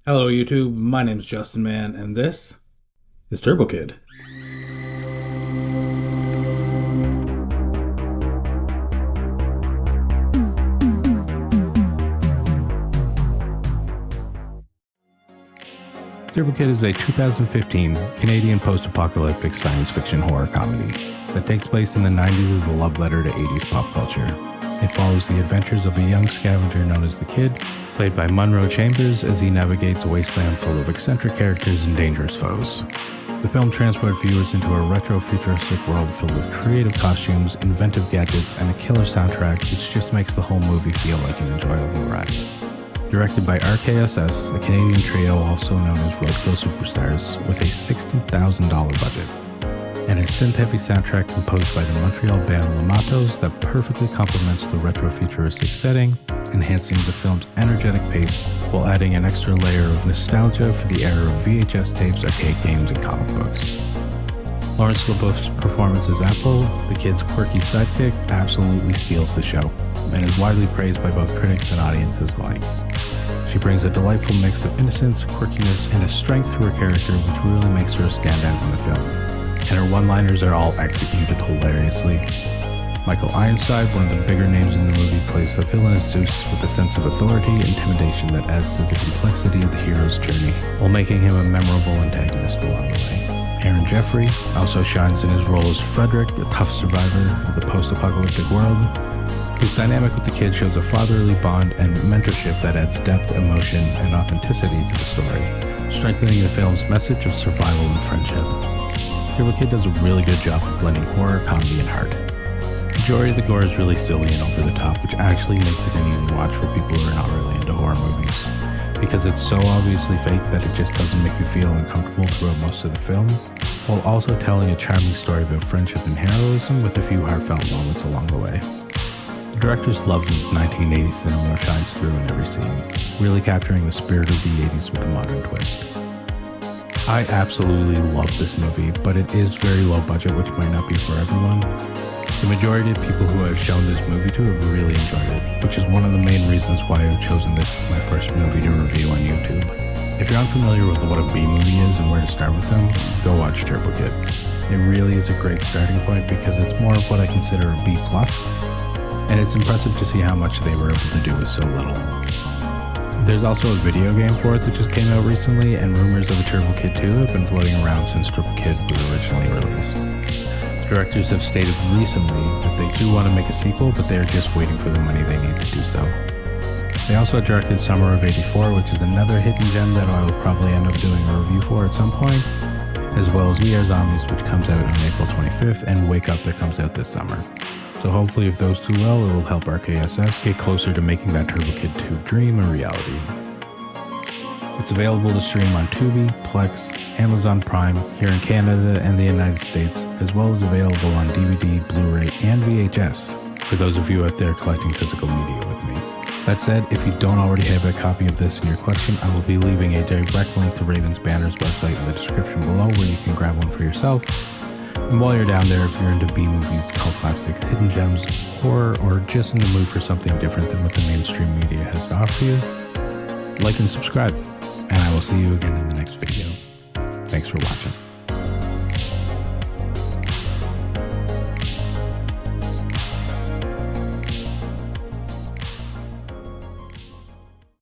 Hello YouTube, my name is Justin Man, and this is Turbo Kid. Turbo Kid is a 2015 Canadian post-apocalyptic science fiction horror comedy that takes place in the 90s as a love letter to 80s pop culture. It follows the adventures of a young scavenger known as the Kid, played by Munro Chambers, as he navigates a wasteland full of eccentric characters and dangerous foes. The film transports viewers into a retro-futuristic world filled with creative costumes, inventive gadgets, and a killer soundtrack, which just makes the whole movie feel like an enjoyable ride. Directed by RKSS, a Canadian trio also known as Roadkill Superstars, with a $60,000 budget, and a synth-heavy soundtrack composed by the Montreal band Lamatos that perfectly complements the retro-futuristic setting, enhancing the film's energetic pace while adding an extra layer of nostalgia for the era of VHS tapes, arcade games, and comic books. Lawrence LaBeouf's performance as Apple, the Kid's quirky sidekick, absolutely steals the show, and is widely praised by both critics and audiences alike. She brings a delightful mix of innocence, quirkiness, and a strength to her character which really makes her a standout in the film. And her one-liners are all executed hilariously. Michael Ironside, one of the bigger names in the movie, plays the villainous Zeus with a sense of authority and intimidation that adds to the complexity of the hero's journey, while making him a memorable antagonist along the way. Aaron Jeffrey also shines in his role as Frederick, a tough survivor of the post-apocalyptic world, whose dynamic with the Kid shows a fatherly bond and mentorship that adds depth, emotion, and authenticity to the story, strengthening the film's message of survival and friendship. Turbo Kid does a really good job of blending horror, comedy, and heart. The majority of the gore is really silly and over the top, which actually makes it an easy watch for people who are not really into horror movies, because it's so obviously fake that it just doesn't make you feel uncomfortable throughout most of the film, while also telling a charming story about friendship and heroism with a few heartfelt moments along the way. The director's love of 1980s cinema shines through in every scene, really capturing the spirit of the 80s with a modern twist. I absolutely love this movie, but it is very low budget, which might not be for everyone. The majority of people who I've shown this movie to have really enjoyed it, which is one of the main reasons why I've chosen this as my first movie to review on YouTube. If you're unfamiliar with what a B movie is and where to start with them, go watch Turbo Kid. It really is a great starting point because it's more of what I consider a B+, and it's impressive to see how much they were able to do with so little. There's also a video game for it that just came out recently, and rumors of a Turbo Kid 2 have been floating around since Turbo Kid was originally released. The directors have stated recently that they do want to make a sequel, but they are just waiting for the money they need to do so. They also directed Summer of '84, which is another hidden gem that I will probably end up doing a review for at some point, as well as We Are Zombies, which comes out on April 25th, and Wake Up, that comes out this summer. So hopefully if those do well, it will help RKSS get closer to making that Turbo Kid 2 dream a reality. It's available to stream on Tubi, Plex, Amazon Prime, here in Canada and the United States, as well as available on DVD, Blu Ray, and VHS, for those of you out there collecting physical media with me. That said, if you don't already have a copy of this in your collection, I will be leaving a direct link to Ravens Banner's website in the description below where you can grab one for yourself. And while you're down there, if you're into B movies, cult classics, hidden gems, horror, or just in the mood for something different than what the mainstream media has to offer you, like and subscribe, and I will see you again in the next video. Thanks for watching.